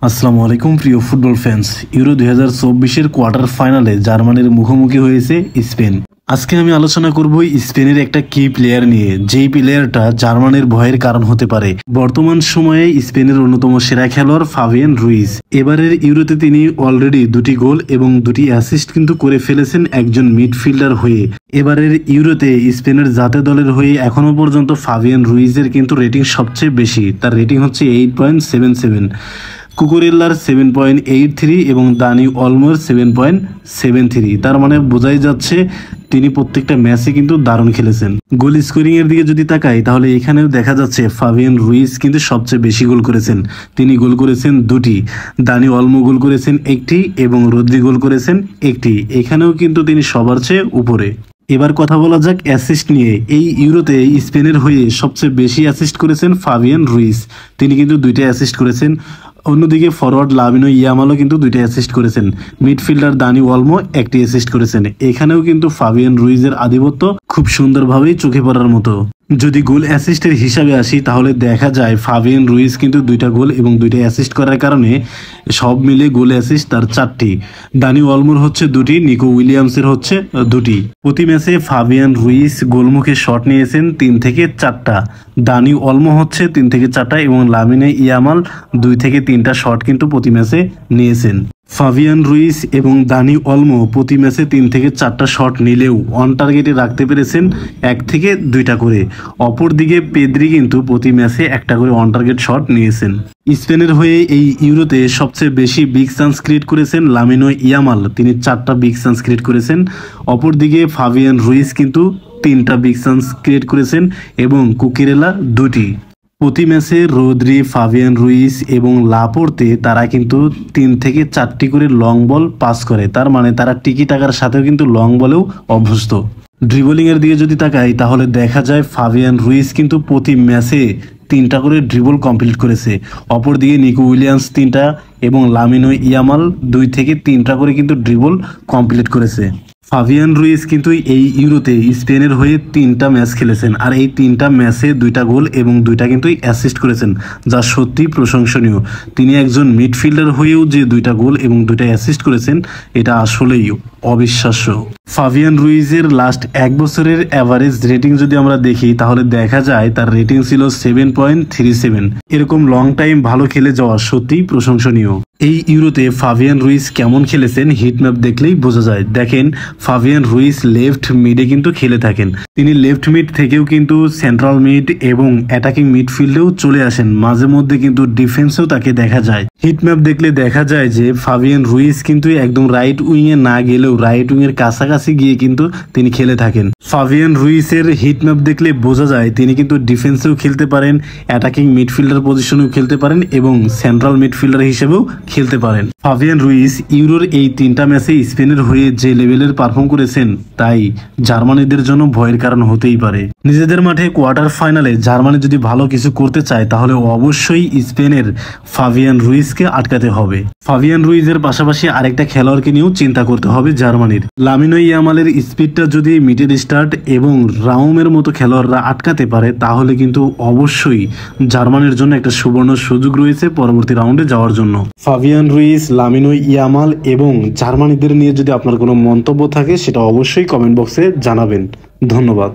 আসসালামু আলাইকুম প্রিয় ফুটবল ফ্যান্স। ইউরো 2024-এর কোয়ার্টার ফাইনালে জার্মানির মুখোমুখি হয়েছে স্পেন। আজকে আমি আলোচনা করব স্পেনের একটা কি প্লেয়ার নিয়ে, যেই প্লেয়ারটা জার্মানির ভয়ের কারণ হতে পারে। বর্তমান সময়ে স্পেনের অন্যতম সেরা খেলোয়াড় ফাবিয়ান রুইস। এবারের ইউরোতে তিনি অলরেডি 2টি গোল এবং 2টি অ্যাসিস্ট কিন্তু করে ফেলেছেন একজন মিডফিল্ডার হয়ে। এবারের ইউরোতে স্পেনের জাতীয় দলের হয়ে এখনো পর্যন্ত ফাবিয়ান রুইসের কিন্তু রেটিং সবচেয়ে বেশি। তার রেটিং হচ্ছে 8.77। কুকুরেল্লার 7.83 এবং দানি অলমোর 7.73। তার মানে বোঝাই যাচ্ছে তিনি প্রত্যেকটা ম্যাচে কিন্তু দারুণ খেলেছেন। গোল স্কোরিং এর দিকে যদি তাকাই তাহলে এখানেও দেখা যাচ্ছে ফাবিয়ান রুইস কিন্তু সবচেয়ে বেশি গোল করেছেন। তিনি গোল করেছেন 2টি, দানি অলমো গোল করেছেন 1টি এবং রদ্রি গোল করেছেন 1টি। এখানেও কিন্তু তিনি সবার চেয়ে উপরে। এবার কথা বলা যাক অ্যাসিস্ট নিয়ে। এই ইউরোতে স্পেনের হয়ে সবচেয়ে বেশি অ্যাসিস্ট করেছেন ফাবিয়ান রুইস। তিনি কিন্তু 2টা অ্যাসিস্ট করেছেন। অন্যদিকে ফরওয়ার্ড লামিনো ইয়ামালও কিন্তু 2টা অ্যাসিস্ট করেছেন। মিডফিল্ডার দানি অলমো 1টি অ্যাসিস্ট করেছেন। এখানেও কিন্তু ফাবিয়ান রুইজের আধিপত্য খুব সুন্দরভাবেই চোখে পড়ার মতো। যদি গোল অ্যাসিস্টের হিসাবে আসি তাহলে দেখা যায় ফাবিয়ান রুইস কিন্তু 2টা গোল এবং 2টা অ্যাসিস্ট করার কারণে সব মিলে গোল অ্যাসিস্ট তার 4টি। দানি অলমোর হচ্ছে 2টি, নিকো উইলিয়ামসের হচ্ছে 2টি। প্রতি ম্যাচে ফাবিয়ান রুইস গোলমুখে শট নিয়েছেন 3 থেকে 4টা। দানি অলমো হচ্ছে 3 থেকে 4টা এবং লামিনে ইয়ামাল 2 থেকে 3টা শট কিন্তু প্রতি ম্যাচে নিয়েছেন। ফাবিয়ান রুইস এবং দানি অলমো প্রতি ম্যাচে 3 থেকে 4টা শট নিলেও অন টার্গেটে রাখতে পেরেছেন 1 থেকে 2টা করে। অপরদিকে পেদ্রি কিন্তু প্রতি ম্যাচে 1টা করে অন টার্গেট শট নিয়েছেন। স্পেনের হয়ে এই ইউরোতে সবচেয়ে বেশি বিগ চান্স ক্রিয়েট করেছেন লামিনো ইয়ামাল। তিনি 4টা বিগ চান্স ক্রিয়েট করেছেন। অপরদিকে ফাবিয়ান রুইস কিন্তু 3টা বিগ চান্স ক্রিয়েট করেছেন এবং কুকিরেলা 2টি। প্রতি ম্যাচে রদ্রি, ফাবিয়ান রুইস এবং লাপোর্তে তারা কিন্তু 3 থেকে 4টি করে লং বল পাস করে। তার মানে তারা টিকি টাকার সাথেও কিন্তু লং বলেও অভ্যস্ত। ড্রিবলিং এর দিকে যদি তাকাই তাহলে দেখা যায় ফাবিয়ান রুইস কিন্তু প্রতি ম্যাচে 3টা করে ড্রিবল কমপ্লিট করেছে। অপরদিকে নিকো উইলিয়ামস 3টা এবং লামিনো ইয়ামাল 2 থেকে 3টা করে কিন্তু ড্রিবল কমপ্লিট করেছে। ফাবিয়ান রুইস কিন্তু এই ইউরোতে স্পেনের হয়ে 3টা ম্যাচ খেলেছেন আর এই 3টা ম্যাচে 2টা গোল এবং 2টা কিন্তু অ্যাসিস্ট করেছেন, যা সত্যি প্রশংসনীয়। তিনি একজন মিডফিল্ডার হয়েও যে 2টা গোল এবং 2টা অ্যাসিস্ট করেছেন এটা আসলেই অবিশ্বাস্য। ফাবিয়ান রুইজের লাস্ট 1 বছরের অ্যাভারেজ রেটিং যদি আমরা দেখি তাহলে দেখা যায় তার রেটিং ছিল 7.37। এরকম লং টাইম ভালো খেলে যাওয়া সত্যিই প্রশংসনীয়। এই ইউরোতে ফাবিয়ান রুইস কেমন খেলেছেন হিটম্যাপ দেখলেই বোঝা যায়। দেখেন ফাবিয়ান রুইস লেফট মিডে কিন্তু খেলে থাকেন। তিনি লেফট মিড থেকেও কিন্তু সেন্ট্রাল মিড এবং অ্যাটাকিং মিডফিল্ডেও চলে আসেন। মাঝে মধ্যে কিন্তু ডিফেন্সেও তাকে দেখা যায়। হিটম্যাপ দেখলে দেখা যায় যে ফাবিয়ান রুইস কিন্তু একদম রাইট উইংয়ে না গেলেও রাইট উইংয়ের কাছাকাছি গিয়ে কিন্তু তিনি খেলে থাকেন। ফাবিয়ান রুইসের হিটম্যাপ দেখলে বোঝা যায় তিনি কিন্তু ডিফেন্সেও খেলতে পারেন, অ্যাটাকিং মিডফিল্ডার পজিশনেও খেলতে পারেন এবং সেন্ট্রাল মিডফিল্ডার হিসেবেও খেলতে পারেন। ফাবিয়ান রুইস ইউরোর এই 3টা ম্যাচে স্পেনের হয়ে যে লেভেলের পারফর্ম করেছেন তাই জার্মানিদের জন্য ভয়ের কারণ হতেই পারে। নিজেদের মাঠে কোয়ার্টার ফাইনালে জার্মানি যদি ভালো কিছু করতে চায় তাহলে অবশ্যই স্পেনের ফাবিয়ান রুইসকে আটকাতে হবে। ফাবিয়ান রুইসের পাশাপাশি আরেকটা খেলোয়াড়কে নিয়েও চিন্তা করতে হবে জার্মানির। লামিনো ইয়ামালের স্পিডটা যদি মিডল স্টার্ট এবং রাউমের মতো খেলোয়াড়রা আটকাতে পারে তাহলে কিন্তু অবশ্যই জার্মানির জন্য একটা সুবর্ণ সুযোগ রয়েছে পরবর্তী রাউন্ডে যাওয়ার জন্য। ফাবিয়ান রুইস, লামিনো ইয়ামাল এবং জার্মানিদের নিয়ে যদি আপনার কোনো মন্তব্য থাকে সেটা অবশ্যই কমেন্ট বক্সে জানাবেন। ধন্যবাদ।